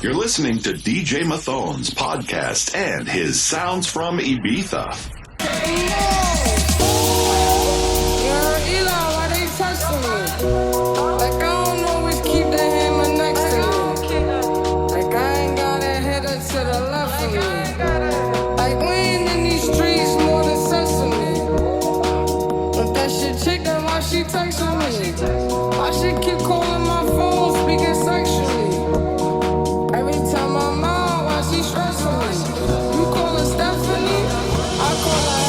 You're listening to DJ Mathon's podcast and his Sounds from Ibiza. She texting me. Why she keep calling my phone, speaking sexually? Every time I'm out, why she stressing me? You call her Stephanie, I call her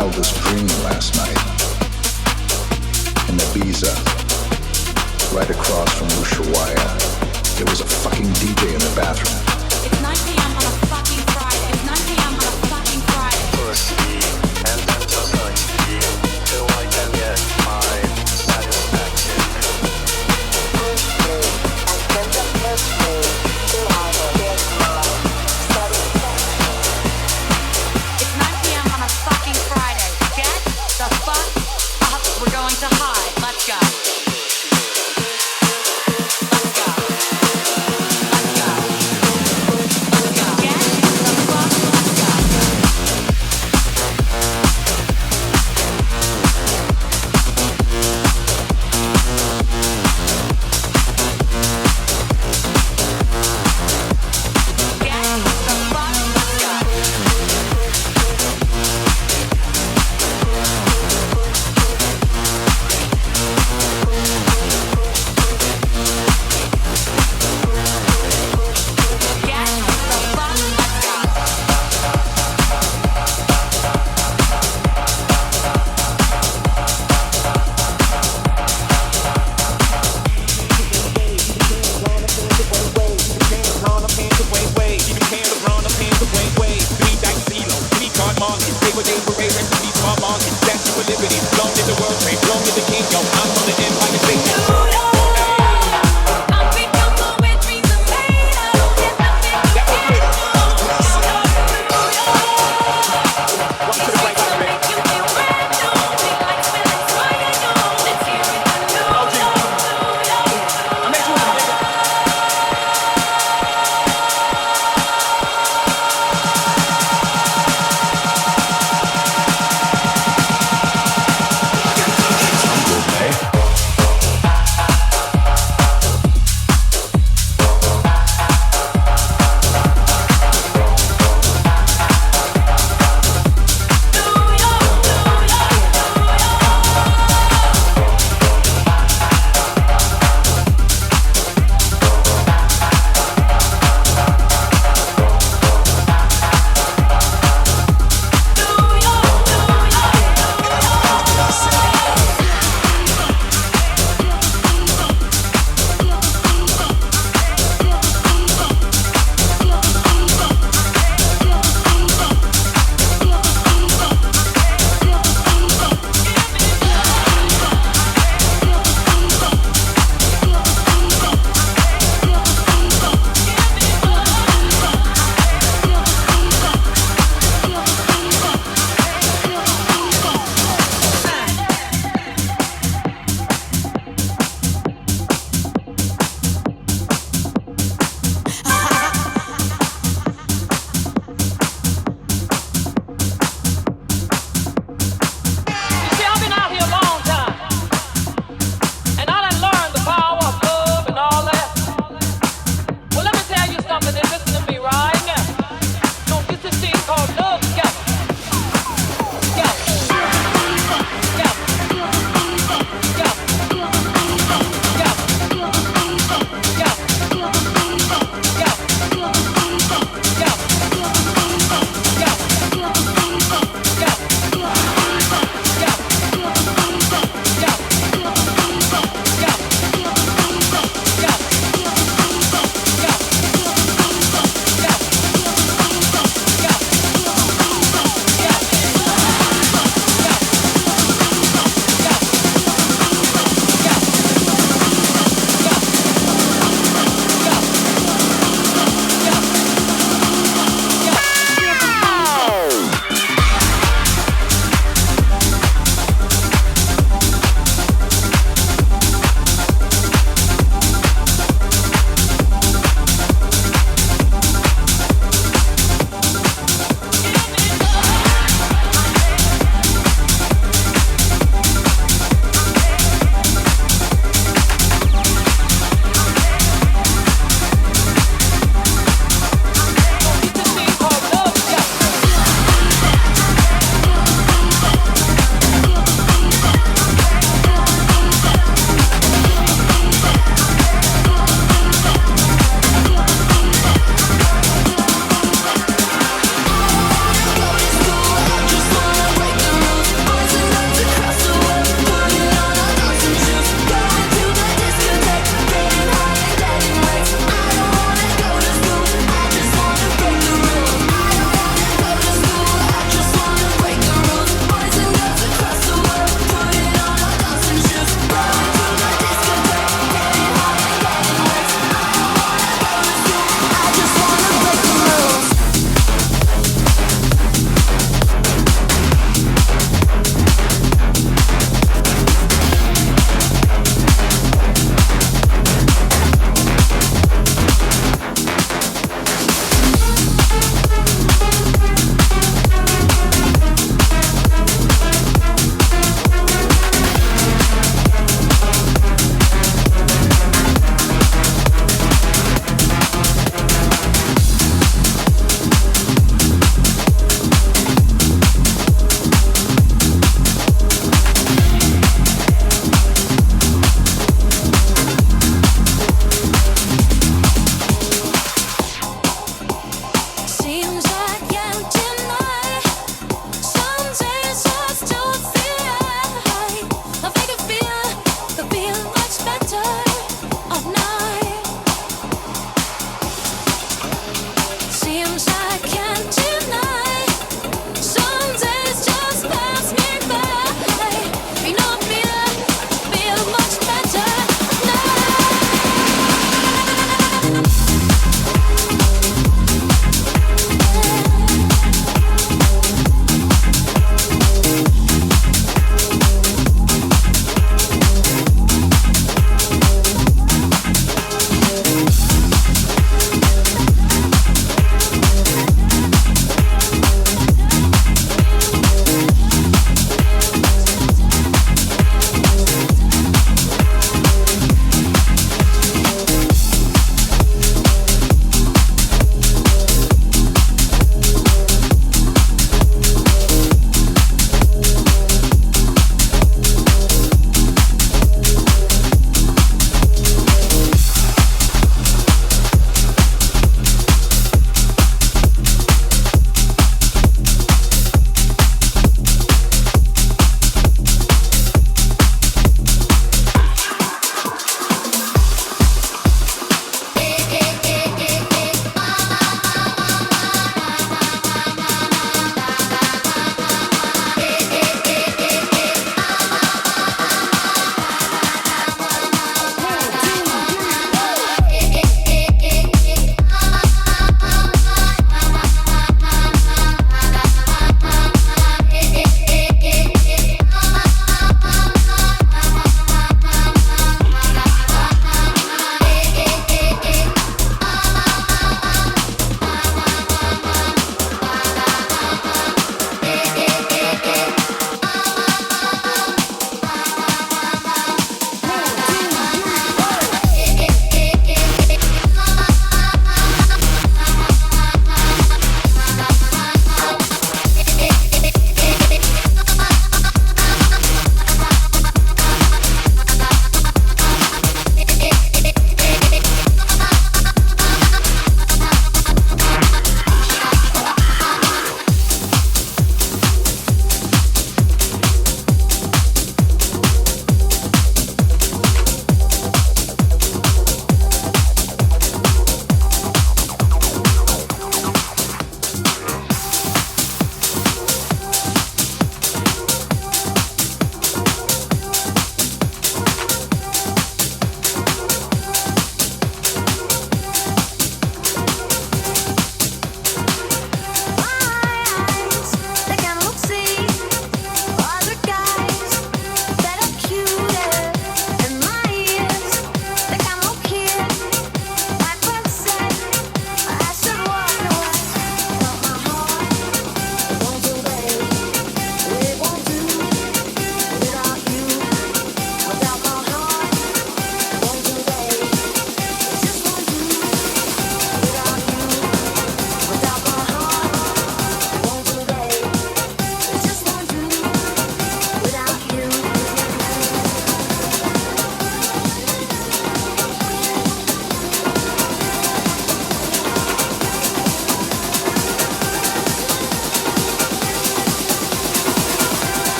wildest dream last night. In Ibiza, right across from Ushuaia, there was a fucking DJ in the bathroom. It's 9 p.m. on a fucking Friday. It's 9 p.m. on a fucking Friday. Pussy, and then just touch me till I can get my satisfaction. Push me, and then just touch me till I can get my satisfaction. It's 9 p.m. on a fucking Friday. Get the fuck up. We're going to hide. Let's go. Let's go. Let's go.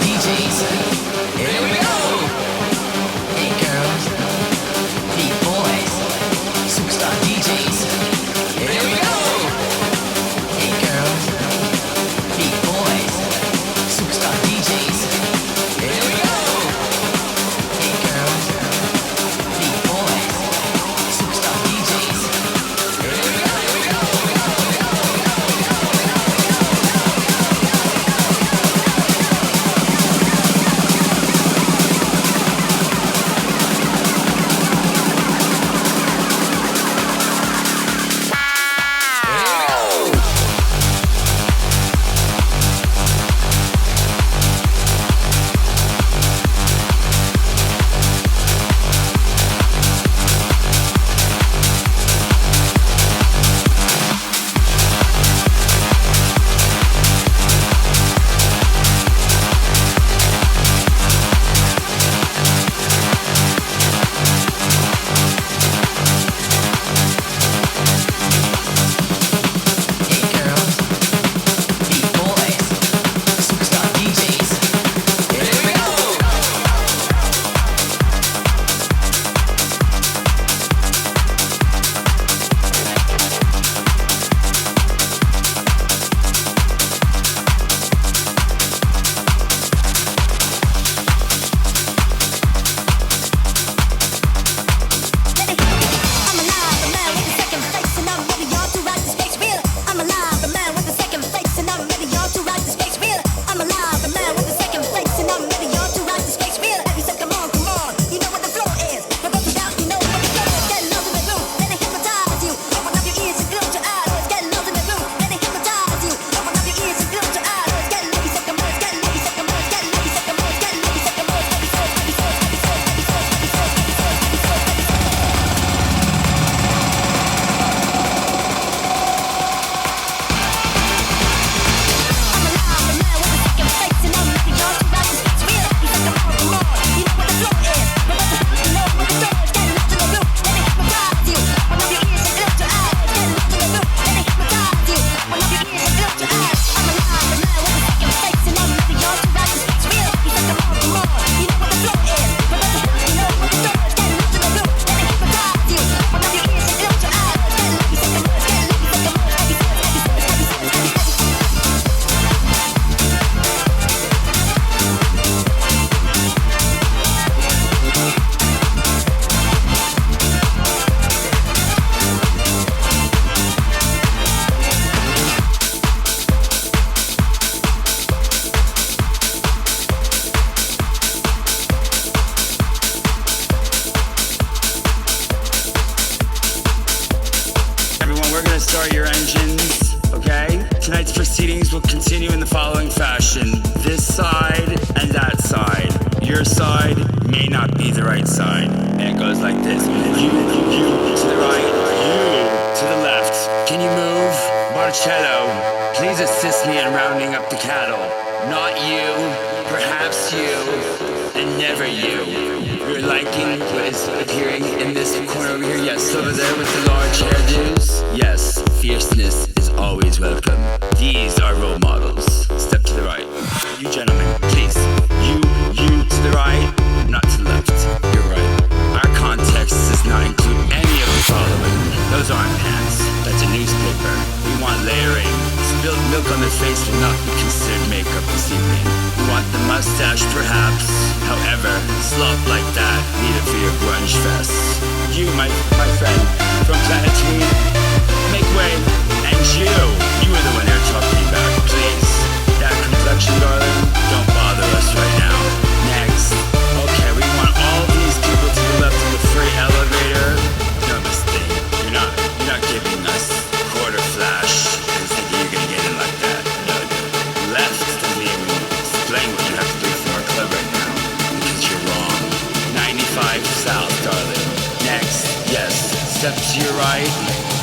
DJs. Here we go. Hey girls, beat start your engines, okay? Tonight's proceedings will continue in the following fashion. This side and that side. Your side may not be the right side. And it goes like this. You to the right, you to the left. Can you move? Marcello, please assist me in rounding up the cattle. Not you, perhaps you, and never you. You're liking what is appearing in this corner over here? Yes, over there with the large hairdos? Yes, fierceness is always welcome. These are role models. Step to the right. You gentlemen, please. You to the right, not to the left. You're right. Our context does not include any of the following. Those aren't pants. That's a newspaper. We want layering. Spilled milk on the face will not be considered makeup this evening. We want the mustache, perhaps. However, slop like that, need it for your grunge fest. You, my friend, from Planet Tweed, make way. And you are the one they're talking about, please. That complexion, darling, don't bother us right now. Next. Okay, we want all these people to the left of the free elevator. No mistake. You're not giving us quarter flash and thinking you're gonna get in like that. No. Left doesn't even explain what you have to do for our club right now. Because you're wrong. 95 south, darling. Next. Yes. Step to your right.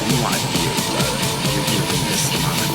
We want you, darling. You're giving this moment.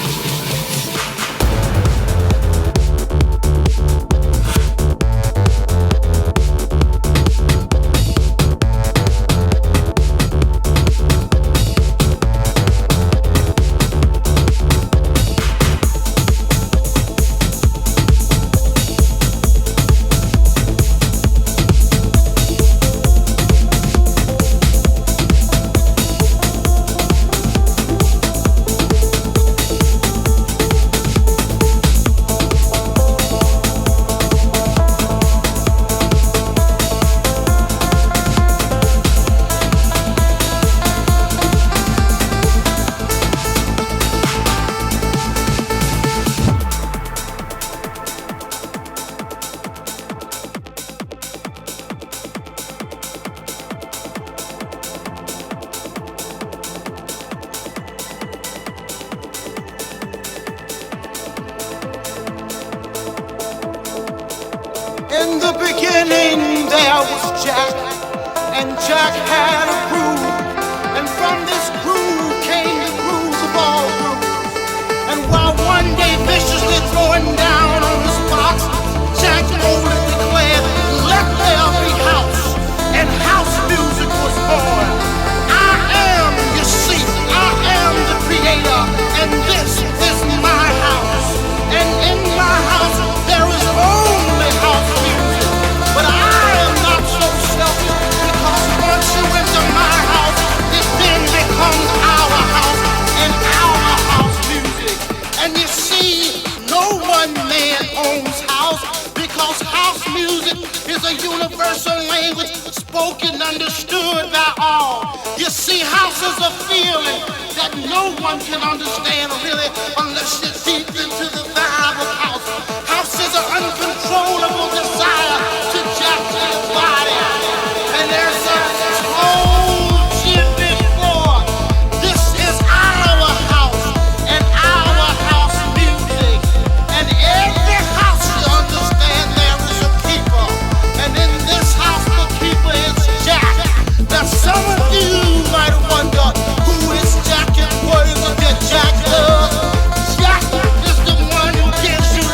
In the beginning there was Jack, and Jack had a groove, and from this groove came the grooves of all grooves. And while one day viciously throwing down on his box, Jack boldly declared, "Let there be house," and house music was born. I am, you see, I am the creator, and this is my house. And in my house there is only house music. But I am not so selfish, because once you enter my house, it then becomes our house and our house music. And you see, no one man owns house, because house music is a universal language spoken, understood by all. You see, house is a feeling that no one can understand really unless you're deep into the vibe of house. House is an uncontrollable desire to jack your body. And there's a told you before, this is our house and our house music. And every house, you understand, there is a keeper. And in this house, the keeper is Jack. Now some of you might wonder, who is Jack and what is it that Jack does? Jack is the one who gives you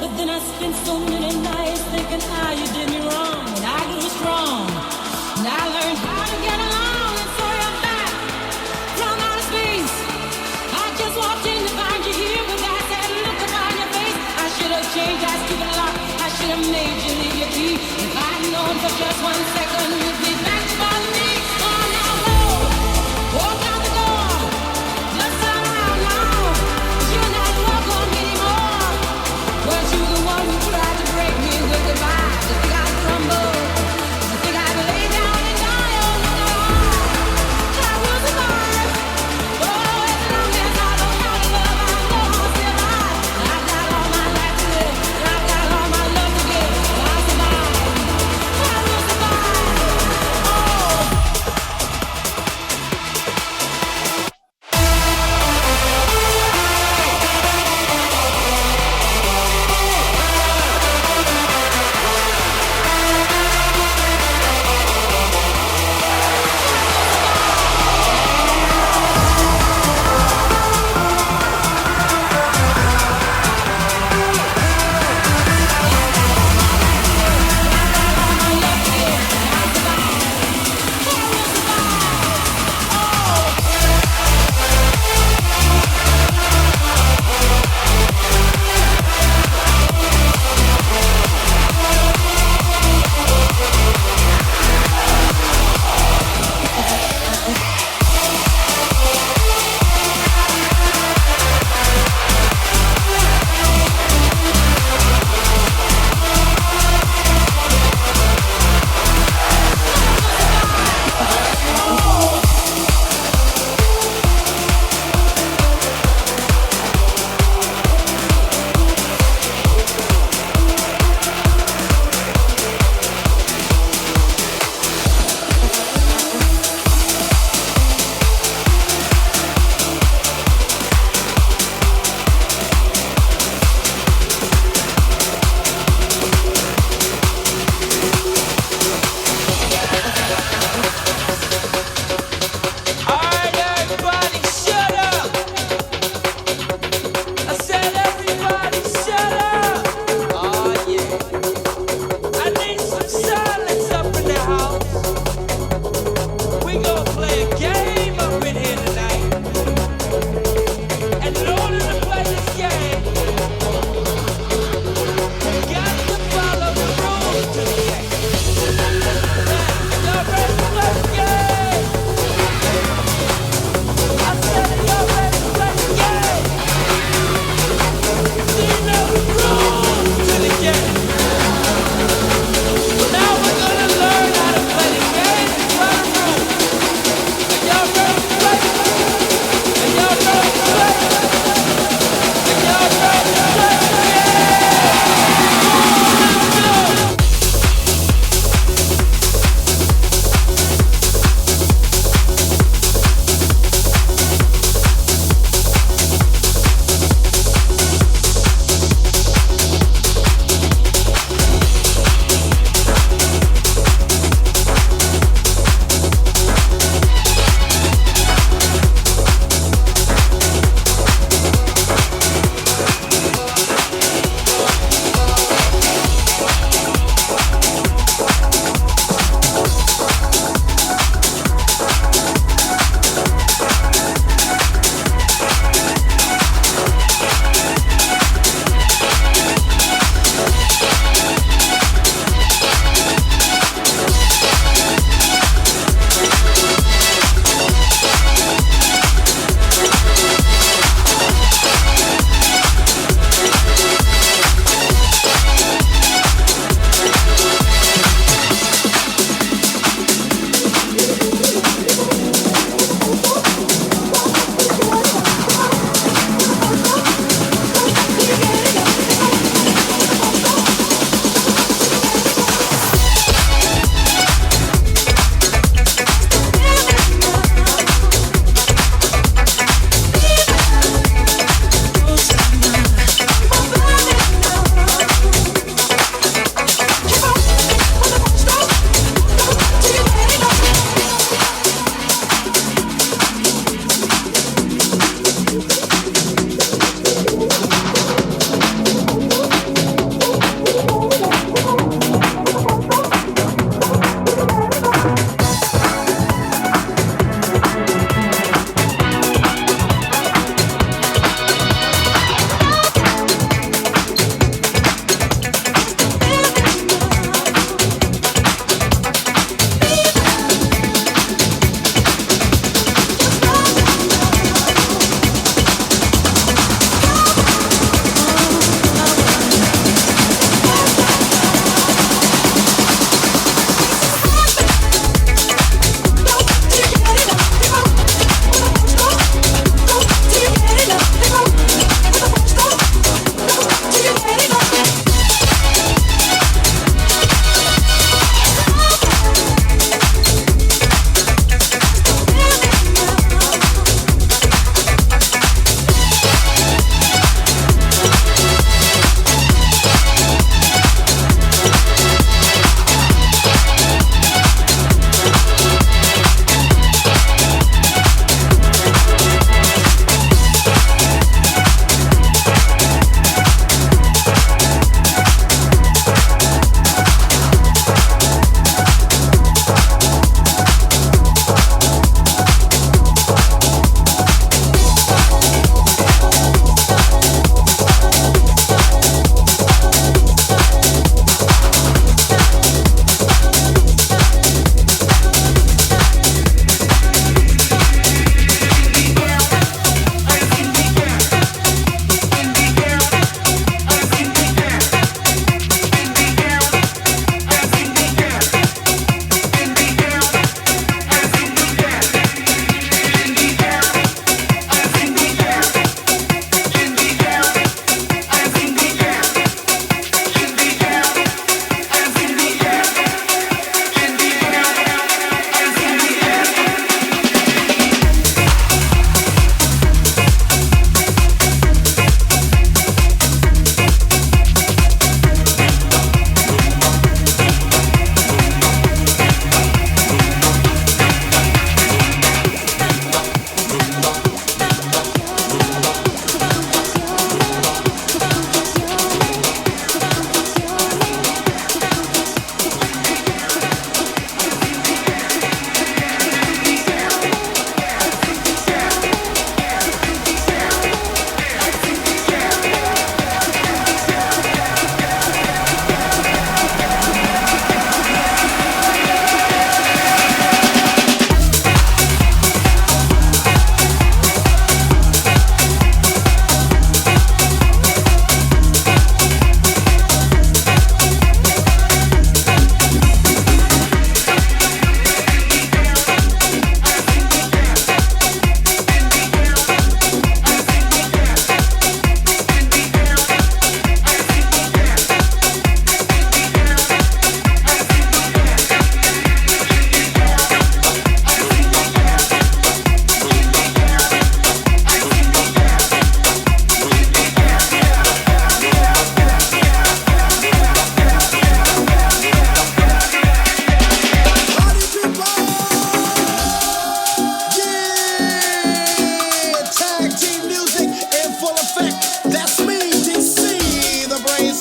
But then I spent so many nights thinking how you did me wrong. And I grew strong. And I learned how to get along. And so you're back from outer space. I just walked in to find you here with that sad look upon your face. I should have changed that stupid lock. I should have made you leave your key. If I'd known for just 1 second, you'd be back to bother me. Oh, now roll, walk out the door. Just turn around now. You're not welcome anymore. Weren't you the one who tried to break me with goodbye? Did you think I'd crumble? Did you think I'd lay down and die? Oh, no, I will survive. Oh, as long as I don't have love, I know I'll survive. I've got all my life to live, and I've got all my love to give. I'll survive. I will survive.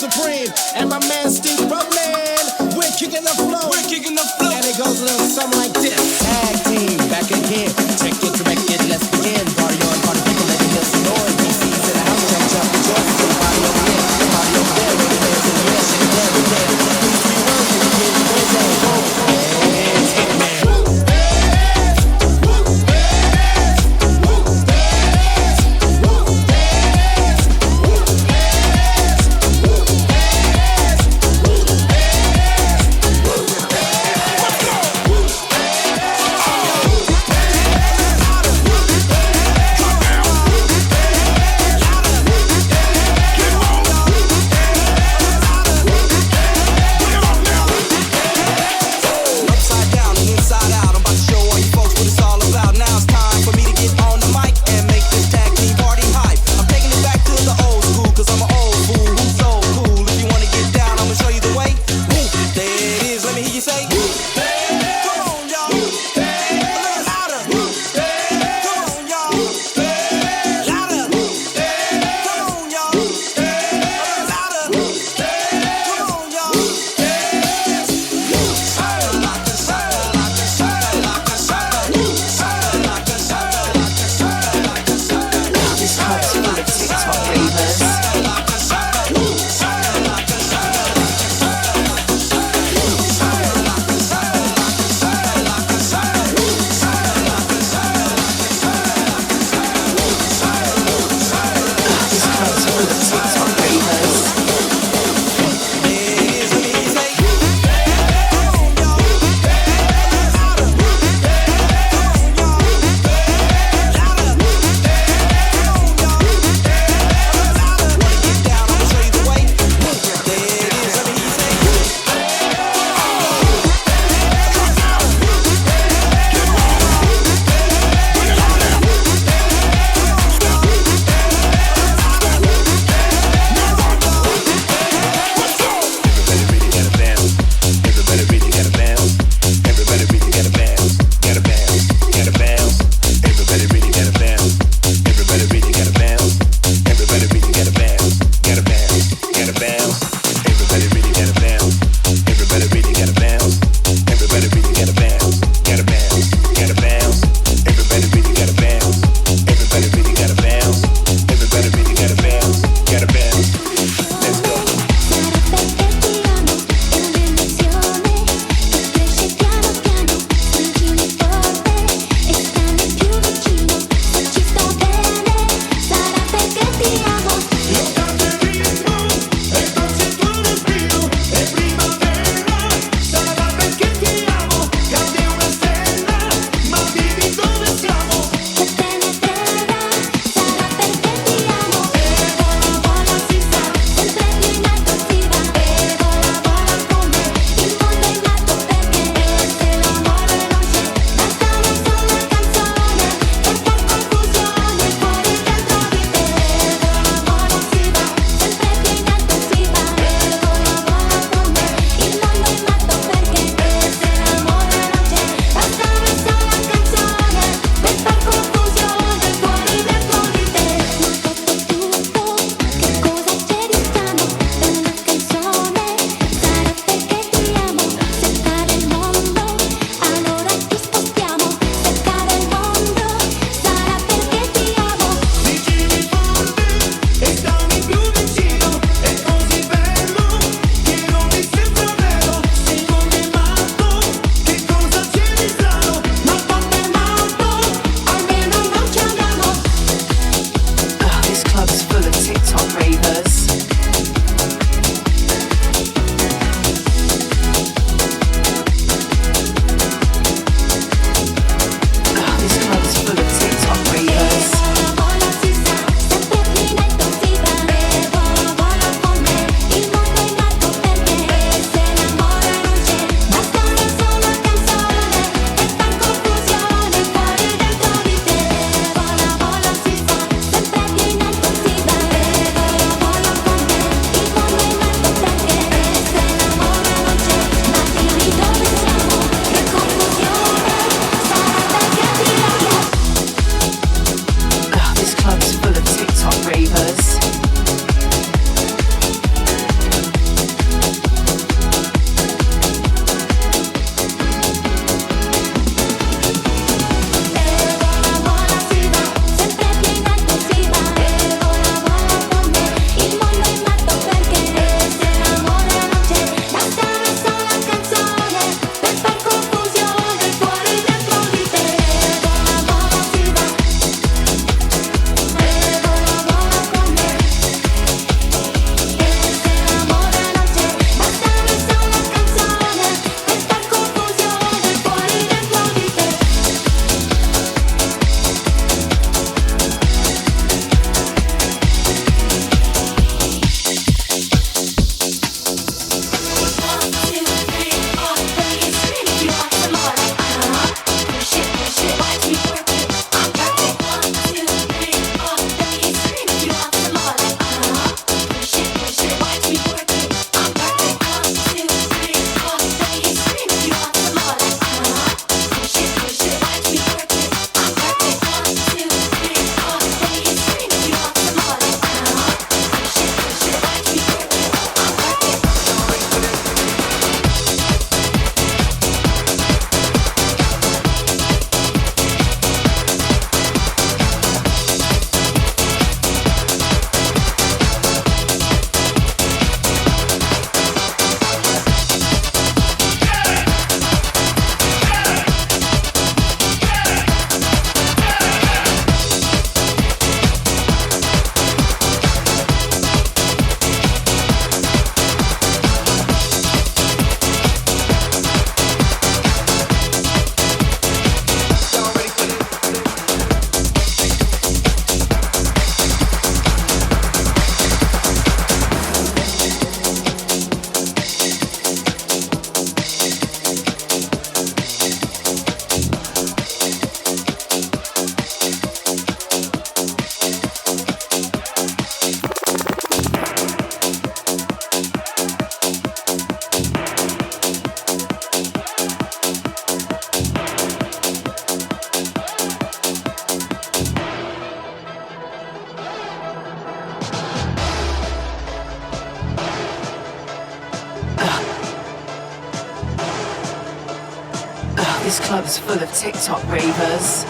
Supreme and my man Steve Roman. We're kicking the flow. We're kicking the flow. And it goes a little something like this. Tag team back again. Check it, direct it, let's begin. Party on, party people, let me hear some noise. DC's in the house, jump, jump, rejoice. Party over here, party over there. Ready, dance, and yes, and every day. Please be working, we get busy. And take me. This club's full of TikTok ravers.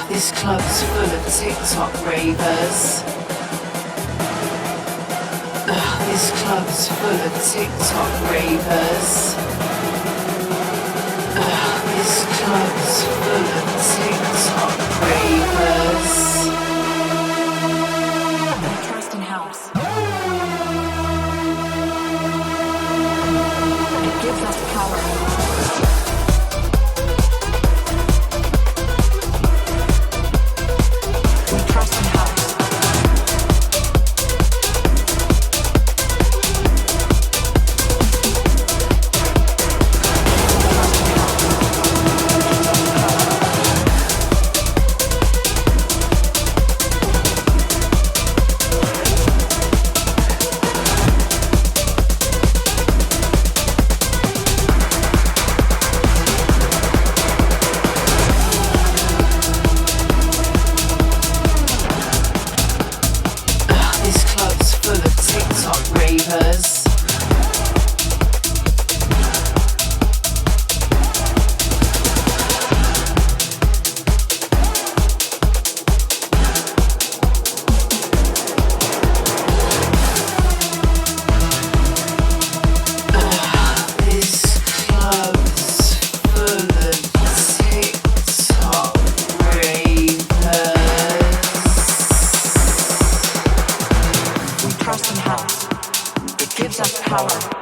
This club's full of TikTok ravers. This club's full of TikTok ravers. This club's full of TikTok ravers. Trust in house. It gives us power. Trust in house. It gives us power.